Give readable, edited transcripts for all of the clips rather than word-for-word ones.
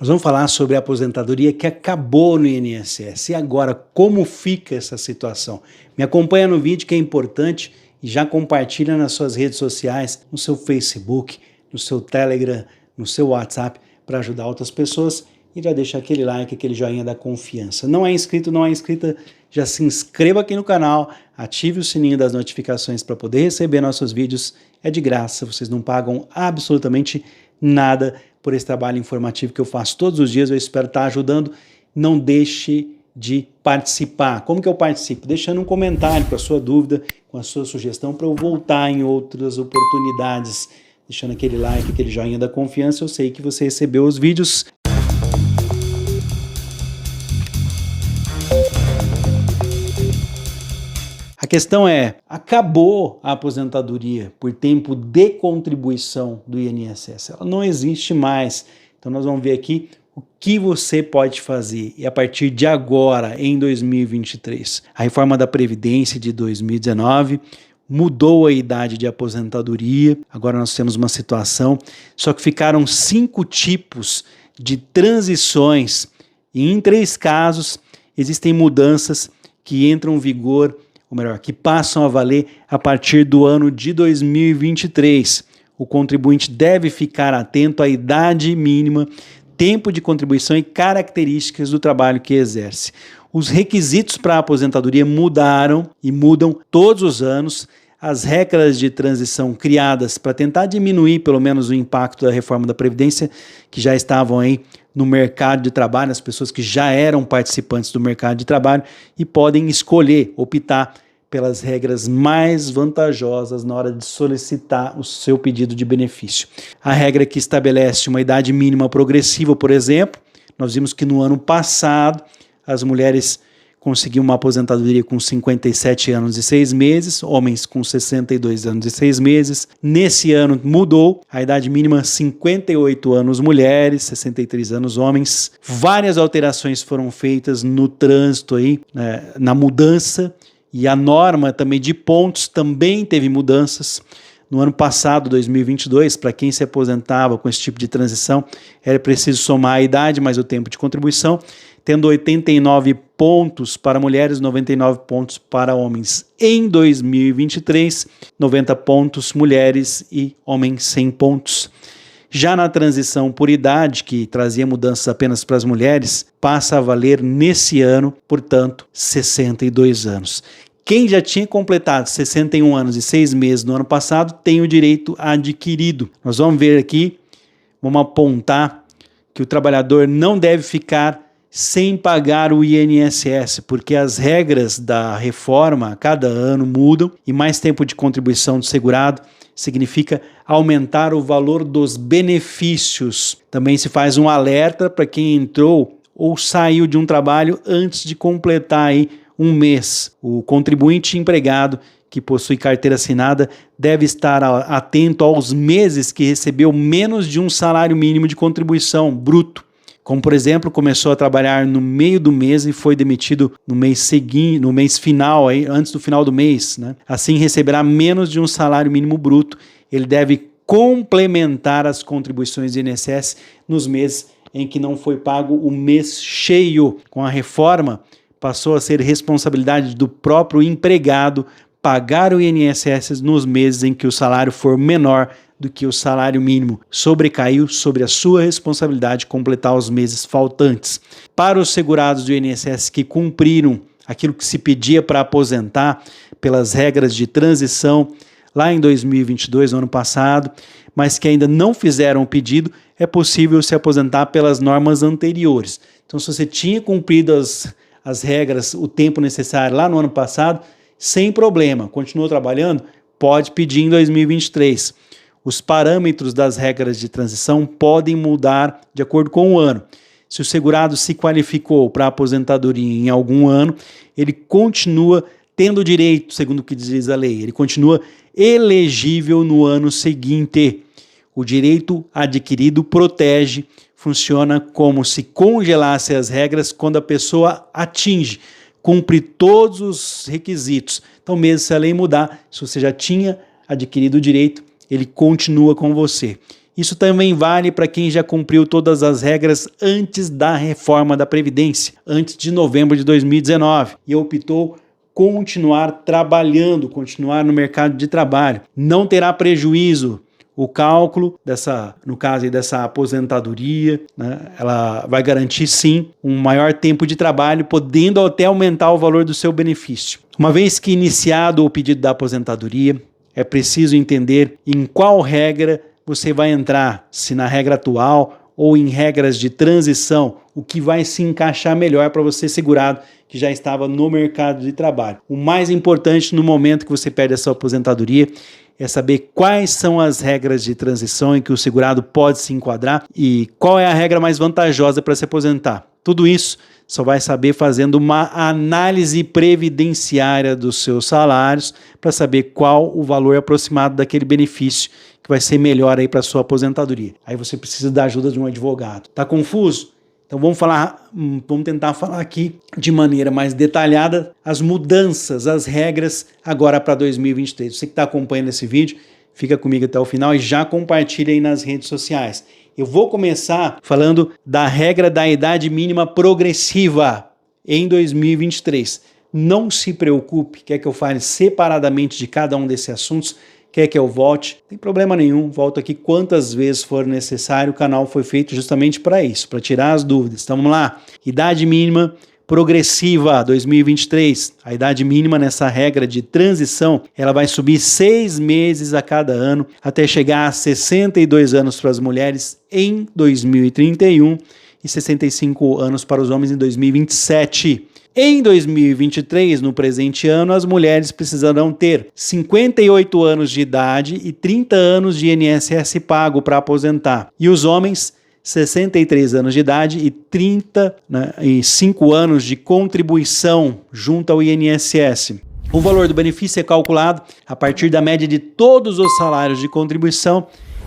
Nós vamos falar sobre a aposentadoria que acabou no INSS. E agora, como fica essa situação? Me acompanha no vídeo que é importante e já compartilha nas suas redes sociais, no seu Facebook, no seu Telegram, no seu WhatsApp, para ajudar outras pessoas. E já deixa aquele like, aquele joinha da confiança. Não é inscrito, não é inscrita, já se inscreva aqui no canal, ative o sininho das notificações para poder receber nossos vídeos. É de graça, vocês não pagam absolutamente nada por esse trabalho informativo que eu faço todos os dias. Eu espero estar ajudando. Não deixe de participar. Como que eu participo? Deixando um comentário com a sua dúvida, com a sua sugestão para eu voltar em outras oportunidades. Deixando aquele like, aquele joinha da confiança. Eu sei que você recebeu os vídeos. A questão é, acabou a aposentadoria por tempo de contribuição do INSS. Ela não existe mais. Então nós vamos ver aqui o que você pode fazer. E a partir de agora, em 2023, a reforma da Previdência de 2019 mudou a idade de aposentadoria. Agora nós temos uma situação, só que ficaram 5 tipos de transições. E em 3 casos existem mudanças que entram em vigor, ou melhor, que passam a valer a partir do ano de 2023. O contribuinte deve ficar atento à idade mínima, tempo de contribuição e características do trabalho que exerce. Os requisitos para a aposentadoria mudaram e mudam todos os anos. As regras de transição criadas para tentar diminuir pelo menos o impacto da reforma da Previdência, que já estavam aí no mercado de trabalho, as pessoas que já eram participantes do mercado de trabalho e podem escolher, optar pelas regras mais vantajosas na hora de solicitar o seu pedido de benefício. A regra que estabelece uma idade mínima progressiva, por exemplo, nós vimos que no ano passado as mulheres conseguiam uma aposentadoria com 57 anos e 6 meses, homens com 62 anos e 6 meses. Nesse ano mudou a idade mínima 58 anos mulheres, 63 anos homens. Várias alterações foram feitas no trânsito aí, na mudança. E a norma também de pontos também teve mudanças. No ano passado, 2022, para quem se aposentava com esse tipo de transição, era preciso somar a idade mais o tempo de contribuição, tendo 89 pontos para mulheres, 99 pontos para homens. Em 2023, 90 pontos mulheres e homens 100 pontos. Já na transição por idade, que trazia mudanças apenas para as mulheres, passa a valer nesse ano, portanto, 62 anos. Quem já tinha completado 61 anos e 6 meses no ano passado tem o direito adquirido. Nós vamos ver aqui, vamos apontar que o trabalhador não deve ficar sem pagar o INSS, porque as regras da reforma a cada ano mudam e mais tempo de contribuição do segurado significa aumentar o valor dos benefícios. Também se faz um alerta para quem entrou ou saiu de um trabalho antes de completar aí um mês. O contribuinte empregado que possui carteira assinada deve estar atento aos meses que recebeu menos de um salário mínimo de contribuição bruto. Como, por exemplo, começou a trabalhar no meio do mês e foi demitido no mês seguinte, no mês final, aí, antes do final do mês, né? Assim receberá menos de um salário mínimo bruto. Ele deve complementar as contribuições do INSS nos meses em que não foi pago o mês cheio. Com a reforma, passou a ser responsabilidade do próprio empregado pagar o INSS nos meses em que o salário for menor do que o salário mínimo. Sobrecaiu sobre a sua responsabilidade completar os meses faltantes. Para os segurados do INSS que cumpriram aquilo que se pedia para aposentar pelas regras de transição lá em 2022, no ano passado, mas que ainda não fizeram o pedido, é possível se aposentar pelas normas anteriores. Então, se você tinha cumprido as regras, o tempo necessário lá no ano passado, sem problema, continuou trabalhando, pode pedir em 2023. Os parâmetros das regras de transição podem mudar de acordo com o ano. Se o segurado se qualificou para aposentadoria em algum ano, ele continua tendo direito, segundo o que diz a lei, ele continua elegível no ano seguinte. O direito adquirido protege, funciona como se congelasse as regras quando a pessoa atinge, cumpre todos os requisitos. Então, mesmo se a lei mudar, se você já tinha adquirido o direito, ele continua com você. Isso também vale para quem já cumpriu todas as regras antes da reforma da Previdência, antes de novembro de 2019, e optou continuar trabalhando, continuar no mercado de trabalho. Não terá prejuízo. O cálculo no caso aí dessa aposentadoria, né, ela vai garantir sim um maior tempo de trabalho, podendo até aumentar o valor do seu benefício. Uma vez que iniciado o pedido da aposentadoria, é preciso entender em qual regra você vai entrar, se na regra atual ou em regras de transição, o que vai se encaixar melhor para você segurado que já estava no mercado de trabalho. O mais importante no momento que você pede a sua aposentadoria é saber quais são as regras de transição em que o segurado pode se enquadrar e qual é a regra mais vantajosa para se aposentar. Tudo isso só vai saber fazendo uma análise previdenciária dos seus salários para saber qual o valor aproximado daquele benefício que vai ser melhor aí para sua aposentadoria. Aí você precisa da ajuda de um advogado. Tá confuso? Então vamos tentar falar aqui de maneira mais detalhada as mudanças, as regras agora para 2023. Você que está acompanhando esse vídeo, fica comigo até o final e já compartilha aí nas redes sociais. Eu vou começar falando da regra da idade mínima progressiva em 2023. Não se preocupe, quer que eu fale separadamente de cada um desses assuntos, quer que eu volte, não tem problema nenhum, volto aqui quantas vezes for necessário, o canal foi feito justamente para isso, para tirar as dúvidas. Então vamos lá, idade mínima progressiva 2023, a idade mínima nessa regra de transição, ela vai subir 6 meses a cada ano, até chegar a 62 anos para as mulheres em 2031 e 65 anos para os homens em 2027. Em 2023, no presente ano, as mulheres precisarão ter 58 anos de idade e 30 anos de INSS pago para aposentar. E os homens, 63 anos de idade e 35 anos de contribuição junto ao INSS. O valor do benefício é calculado a partir da média de todos os salários de contribuição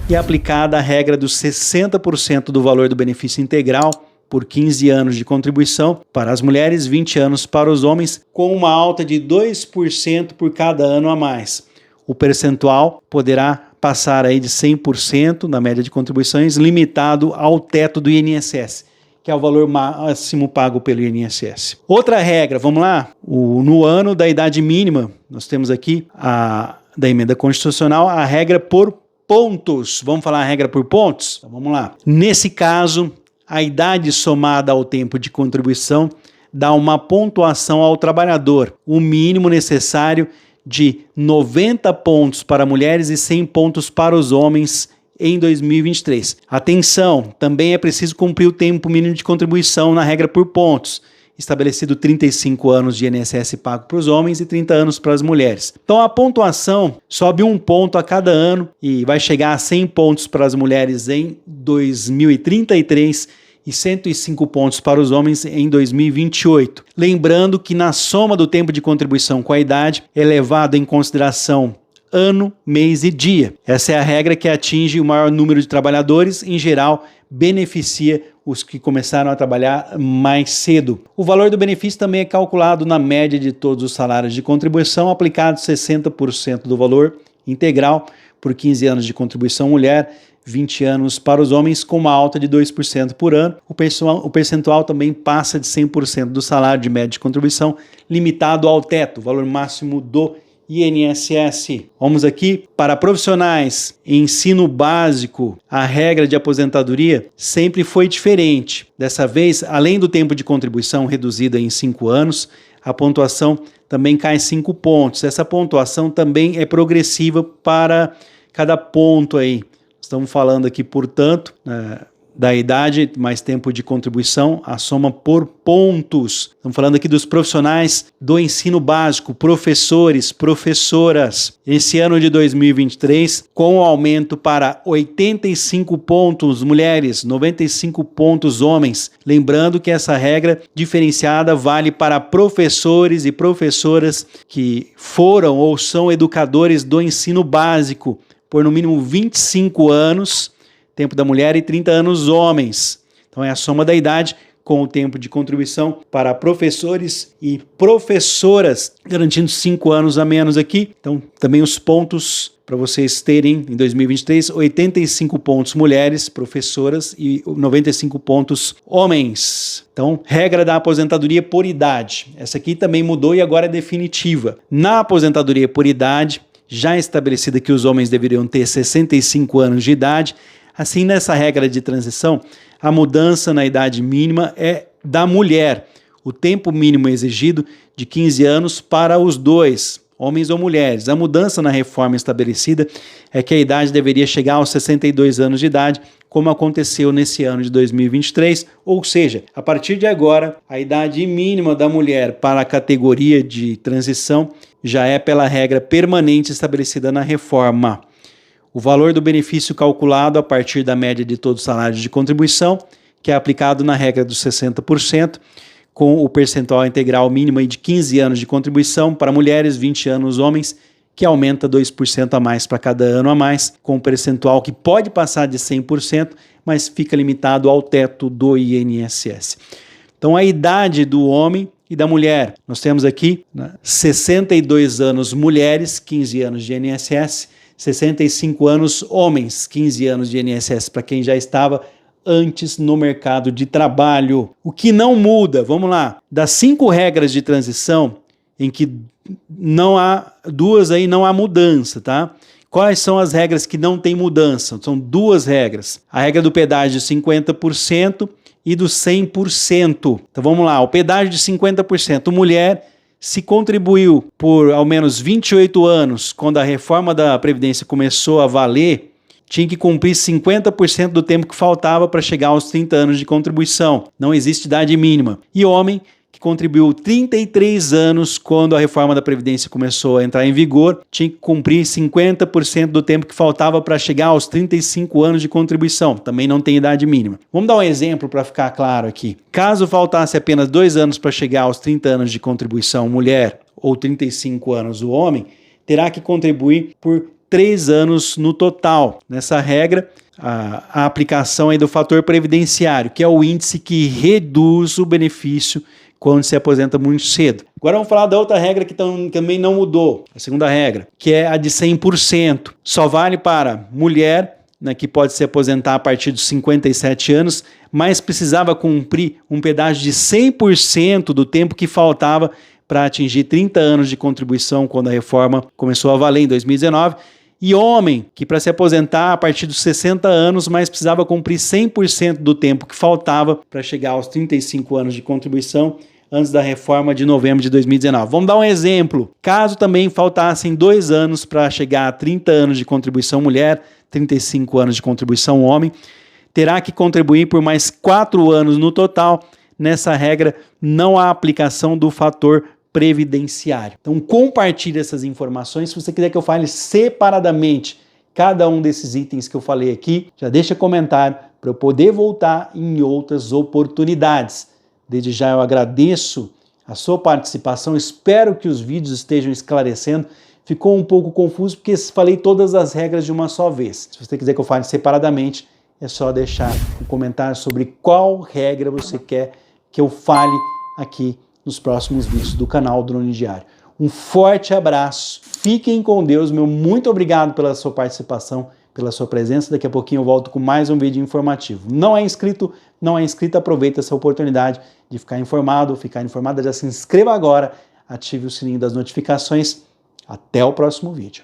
e é aplicada a regra dos 60% do valor do benefício integral por 15 anos de contribuição para as mulheres, 20 anos para os homens, com uma alta de 2% por cada ano a mais. O percentual poderá passar aí de 100% na média de contribuições, limitado ao teto do INSS, que é o valor máximo pago pelo INSS. Outra regra, vamos lá? No ano da idade mínima, nós temos aqui da emenda constitucional a regra por pontos. Vamos falar a regra por pontos? Então, vamos lá. Nesse caso, a idade somada ao tempo de contribuição dá uma pontuação ao trabalhador, o mínimo necessário de 90 pontos para mulheres e 100 pontos para os homens em 2023. Atenção, também é preciso cumprir o tempo mínimo de contribuição na regra por pontos, estabelecido 35 anos de INSS pago para os homens e 30 anos para as mulheres. Então a pontuação sobe 1 ponto a cada ano e vai chegar a 100 pontos para as mulheres em 2033 e 105 pontos para os homens em 2028. Lembrando que na soma do tempo de contribuição com a idade é levado em consideração ano, mês e dia. Essa é a regra que atinge o maior número de trabalhadores, em geral, beneficia os que começaram a trabalhar mais cedo. O valor do benefício também é calculado na média de todos os salários de contribuição, aplicado 60% do valor integral por 15 anos de contribuição mulher, 20 anos para os homens, com uma alta de 2% por ano. O percentual também passa de 100% do salário de média de contribuição, limitado ao teto, valor máximo do INSS. Vamos aqui para profissionais em ensino básico. A regra de aposentadoria sempre foi diferente. Dessa vez, além do tempo de contribuição reduzida em 5 anos, a pontuação também cai 5 pontos. Essa pontuação também é progressiva para cada ponto aí. Estamos falando aqui, portanto, da idade mais tempo de contribuição, a soma por pontos. Estamos falando aqui dos profissionais do ensino básico, professores, professoras. Esse ano de 2023, com o aumento para 85 pontos mulheres, 95 pontos homens. Lembrando que essa regra diferenciada vale para professores e professoras que foram ou são educadores do ensino básico por no mínimo 25 anos, tempo da mulher, e 30 anos homens. Então é a soma da idade com o tempo de contribuição para professores e professoras, garantindo 5 anos a menos aqui. Então, também os pontos para vocês terem em 2023, 85 pontos mulheres, professoras, e 95 pontos homens. Então, regra da aposentadoria por idade. Essa aqui também mudou e agora é definitiva. Na aposentadoria por idade, já estabelecida que os homens deveriam ter 65 anos de idade, assim, nessa regra de transição, a mudança na idade mínima é da mulher. O tempo mínimo exigido de 15 anos para os dois, homens ou mulheres. A mudança na reforma estabelecida é que a idade deveria chegar aos 62 anos de idade, como aconteceu nesse ano de 2023, ou seja, a partir de agora, a idade mínima da mulher para a categoria de transição já é pela regra permanente estabelecida na reforma. O valor do benefício calculado a partir da média de todos os salários de contribuição, que é aplicado na regra dos 60%, com o percentual integral mínimo de 15 anos de contribuição para mulheres, 20 anos homens, que aumenta 2% a mais para cada ano a mais, com um percentual que pode passar de 100%, mas fica limitado ao teto do INSS. Então, a idade do homem e da mulher, nós temos aqui 62 anos mulheres, 15 anos de INSS, 65 anos homens, 15 anos de INSS para quem já estava antes no mercado de trabalho. O que não muda, vamos lá, das 5 regras de transição, em que não há duas aí, não há mudança, tá? Quais são as regras que não tem mudança? São 2 regras. A regra do pedágio de 50% e do 100%. Então vamos lá, o pedágio de 50%, mulher, se contribuiu por ao menos 28 anos, quando a reforma da Previdência começou a valer, tinha que cumprir 50% do tempo que faltava para chegar aos 30 anos de contribuição. Não existe idade mínima. E homem, que contribuiu 33 anos quando a reforma da Previdência começou a entrar em vigor, tinha que cumprir 50% do tempo que faltava para chegar aos 35 anos de contribuição. Também não tem idade mínima. Vamos dar um exemplo para ficar claro aqui. Caso faltasse apenas 2 anos para chegar aos 30 anos de contribuição mulher ou 35 anos o homem, terá que contribuir por 3 anos no total. Nessa regra, a aplicação aí do fator previdenciário, que é o índice que reduz o benefício quando se aposenta muito cedo. Agora vamos falar da outra regra que também não mudou, a segunda regra, que é a de 100%. Só vale para mulher, né, que pode se aposentar a partir dos 57 anos, mas precisava cumprir um pedágio de 100% do tempo que faltava para atingir 30 anos de contribuição quando a reforma começou a valer em 2019, e homem, que para se aposentar a partir dos 60 anos, mas precisava cumprir 100% do tempo que faltava para chegar aos 35 anos de contribuição antes da reforma de novembro de 2019. Vamos dar um exemplo. Caso também faltassem 2 anos para chegar a 30 anos de contribuição mulher, 35 anos de contribuição homem, terá que contribuir por mais 4 anos no total. Nessa regra, não há aplicação do fator previdenciário. Então, compartilhe essas informações. Se você quiser que eu fale separadamente cada um desses itens que eu falei aqui, já deixa comentário para eu poder voltar em outras oportunidades. Desde já eu agradeço a sua participação, espero que os vídeos estejam esclarecendo. Ficou um pouco confuso porque falei todas as regras de uma só vez. Se você quiser que eu fale separadamente, é só deixar um comentário sobre qual regra você quer que eu fale aqui nos próximos vídeos do canal Drone Diário. Um forte abraço, fiquem com Deus, meu muito obrigado pela sua participação, pela sua presença. Daqui a pouquinho eu volto com mais um vídeo informativo. Não é inscrito, aproveita essa oportunidade de ficar informada, já se inscreva agora, ative o sininho das notificações. Até o próximo vídeo.